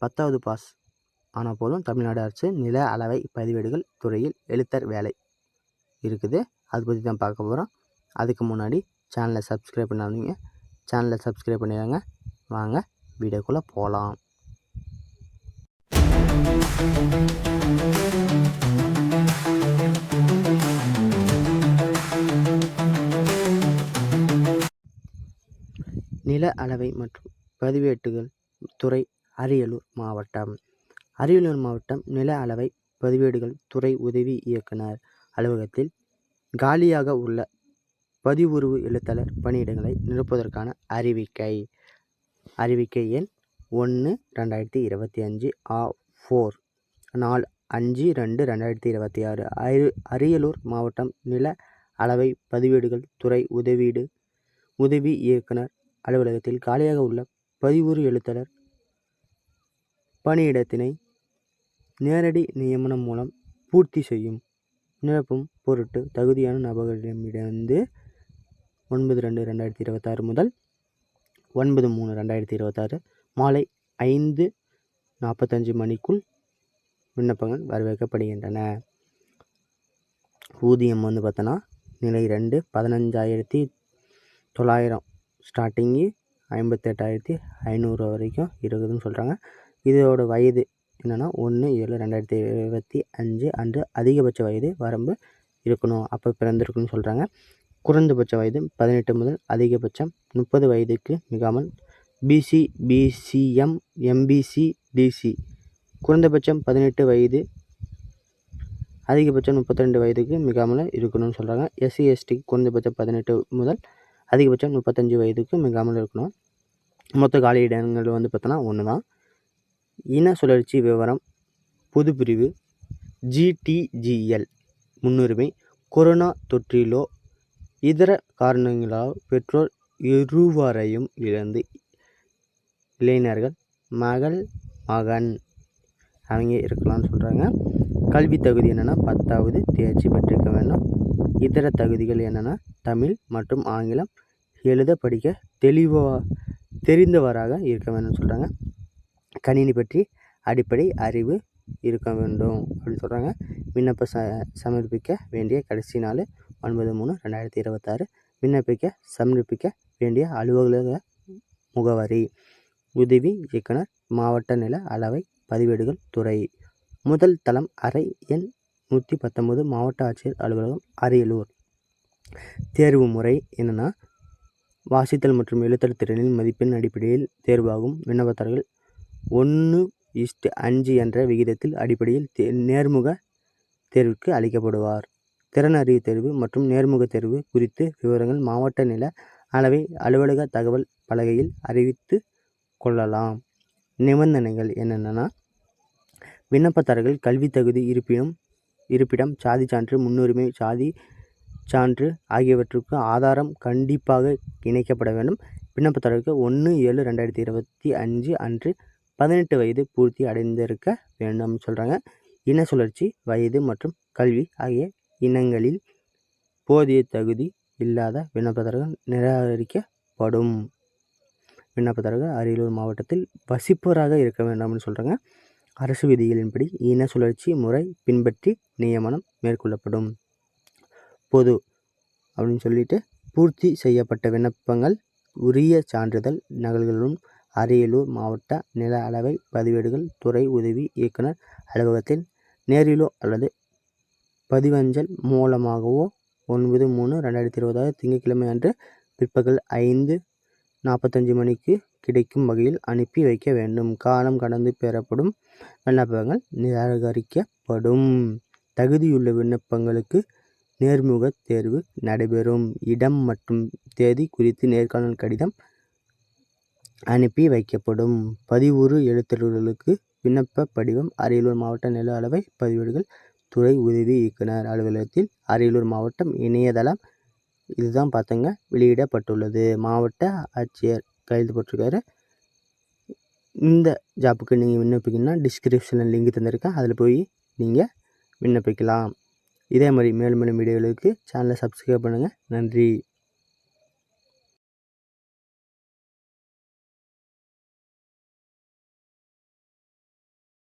10வது பாஸ் ஆனால் போதும் தமிழ்நாடு அரசு நில அளவை பதிவேடுகள் துறையில் எழுத்தர் வேலை இருக்குது. அதை பற்றி தான் பார்க்க போகிறோம். அதுக்கு முன்னாடி சேனலை சப்ஸ்கிரைப் பண்ணாதீங்க, சேனலை சப்ஸ்கிரைப் பண்ணிடுங்க. வாங்க வீடியோக்குள்ளே போகலாம். நில அளவை மற்றும் பதிவேட்டுகள் துறை அரியலூர் மாவட்டம். அரியலூர் மாவட்டம் நில அளவை பதிவேடுகள் துறை உதவி இயக்குனர் அலுவலகத்தில் காலியாக உள்ள பதிவுறுவு எழுத்தாளர் பணியிடங்களை நிரப்புவதற்கான அறிவிக்கை எண் 1/2025 A4 நாள் 5/2/2026. அரியலூர் மாவட்டம் நில அளவை பதிவேடுகள் துறை உதவி இயக்குனர் அலுவலகத்தில் காலியாக உள்ள பதிவுறு எழுத்தாளர் பணியிடத்தினை நேரடி நியமனம் மூலம் பூர்த்தி செய்யும் நிரப்பும் பொருட்டு தகுதியான நபர்களிடமிருந்து 9/2/2026 முதல் 9/3/2026 மாலை 5:45 மணிக்குள் விண்ணப்பங்கள் வரவேற்கப்படுகின்றன. ஊதியம் பார்த்தோன்னா நிலை 2 15,900 ஸ்டார்டிங்கு 58,500 வரைக்கும் இருக்குதுன்னு சொல்கிறாங்க. இதோட வயது என்னென்னா 1/7/2025 அன்று அதிகபட்ச வயது வரம்பு இருக்கணும், அப்போ பிறந்திருக்குன்னு சொல்கிறாங்க. குறைந்தபட்ச வயது 18 முதல் அதிகபட்சம் 30 வயதுக்கு மிகாமல் பிசி, பிசிஎம், எம்பிசி, டிசி குறைந்தபட்சம் 18 வயது அதிகபட்சம் 32 வயதுக்கு மிகாமல் இருக்கணும்னு சொல்கிறாங்க. எஸ்சி, எஸ்டி குறைந்தபட்சம் 18 முதல் அதிகபட்சம் 35 வயதுக்கு மிகாமல் இருக்கணும். மொத்த காலி இடங்கள் பார்த்தோன்னா 1 தான். இன சுழற்சி விவரம் பொது பிரிவு GTGL முன்னுரிமை. கொரோனா தொற்றிலோ இதர காரணங்களால் பெற்றோர் இருவரையும் இழந்து இளைஞர்கள் மகன் அவங்க இருக்கலாம்னு சொல்கிறாங்க. கல்வி தகுதி என்னென்னா 10வது தேர்ச்சி பெற்றிருக்க வேண்டும். இதர தகுதிகள் என்னென்னா தமிழ் மற்றும் ஆங்கிலம் எழுத படிக்க தெரிந்தவராக இருக்க வேண்டும்னு சொல்கிறாங்க. கணினி பற்றி அடிப்படை அறிவு இருக்க வேண்டும் அப்படின்னு சொல்கிறாங்க. விண்ணப்ப சமர்ப்பிக்க வேண்டிய கடைசி நாள் 9/3/2026. சமர்ப்பிக்க வேண்டிய அலுவலக முகவரி உதவி இயக்குனர் மாவட்ட நில அளவை பதிவேடுகள் துறை, முதல் தளம், அறை எண் 119, மாவட்ட ஆட்சியர் அலுவலகம், அரியலூர். தேர்வு முறை என்னென்னா வாசித்தல் மற்றும் எழுத்தல் திறனின் மதிப்பெண் அடிப்படையில் தேர்வாகும் விண்ணப்பதாரர்கள் 1:5 என்ற விகிதத்தில் அடிப்படையில் நேர்முக தேர்வுக்கு அளிக்கப்படுவார். திறன் அறிவு தேர்வு மற்றும் நேர்முக தேர்வு குறித்து விவரங்கள் மாவட்ட நில அளவை அலுவலக தகவல் பலகையில் அறிவித்து கொள்ளலாம். நிபந்தனைகள் என்னென்னா விண்ணப்பதாரர்கள் கல்வி தகுதி, இருப்பிடம், சாதி சான்று, முன்னுரிமை சாதி சான்று ஆகியவற்றுக்கு ஆதாரம் கண்டிப்பாக இணைக்கப்பட வேண்டும். விண்ணப்பதாரருக்கு 1/7/2025 அன்று 18 வயது பூர்த்தி அடைந்திருக்க வேண்டும் சொல்கிறாங்க. இன சுழற்சி வயது மற்றும் கல்வி ஆகிய இனங்களில் போதிய தகுதி இல்லாத விண்ணப்பதாரர்கள் நிராகரிக்கப்படும். விண்ணப்பதாரர்கள் அரியலூர் மாவட்டத்தில் வசிப்பவராக இருக்க வேண்டும்னு சொல்கிறாங்க. அரசு விதிகளின்படி இன சுழற்சி முறை பின்பற்றி நியமனம் மேற்கொள்ளப்படும். பொது அப்படின்னு சொல்லிட்டு பூர்த்தி செய்யப்பட்ட விண்ணப்பங்கள் உரிய சான்றிதழ் நகல்களுடன் அரியலூர் மாவட்ட நில அளவை பதிவேடுகள் துறை உதவி இயக்குனர் அலுவலகத்தில் நேரிலோ அல்லது பதிவஞ்சல் மூலமாகவோ 9/3/2026 திங்கட்கிழமை அன்று பிற்பகல் 5:45 மணிக்கு கிடைக்கும் வகையில் அனுப்பி வைக்க வேண்டும். காலம் கடந்து பெறப்படும் விண்ணப்பங்கள் நிராகரிக்கப்படும். தகுதியுள்ள விண்ணப்பங்களுக்கு நேர்முக தேர்வு நடைபெறும். இடம் மற்றும் தேதி குறித்து நேர்காணல் கடிதம் அனுப்பி வைக்கப்படும். பதிவுறு எழுத்தர்களுக்கு விண்ணப்ப படிவம் அரியலூர் மாவட்ட நில அளவை பதிவேடுகள் துறை உதவி இயக்குனர் அலுவலகத்தில் அரியலூர் மாவட்டம் இணையதளம் இதுதான் பார்த்தங்க வெளியிடப்பட்டுள்ளது. மாவட்ட ஆட்சியர் கையெழுத்து போட்டிருக்காரு. இந்த ஜாப்புக்கு நீங்கள் விண்ணப்பிக்கணும்னா டிஸ்கிரிப்ஷனில் லிங்க் தந்திருக்கேன், அதில் போய் நீங்கள் விண்ணப்பிக்கலாம். இதே மாதிரி மேலும் மேலும் வீடியோகளுக்கு சேனலை சப்ஸ்கிரைப் பண்ணுங்கள். நன்றி.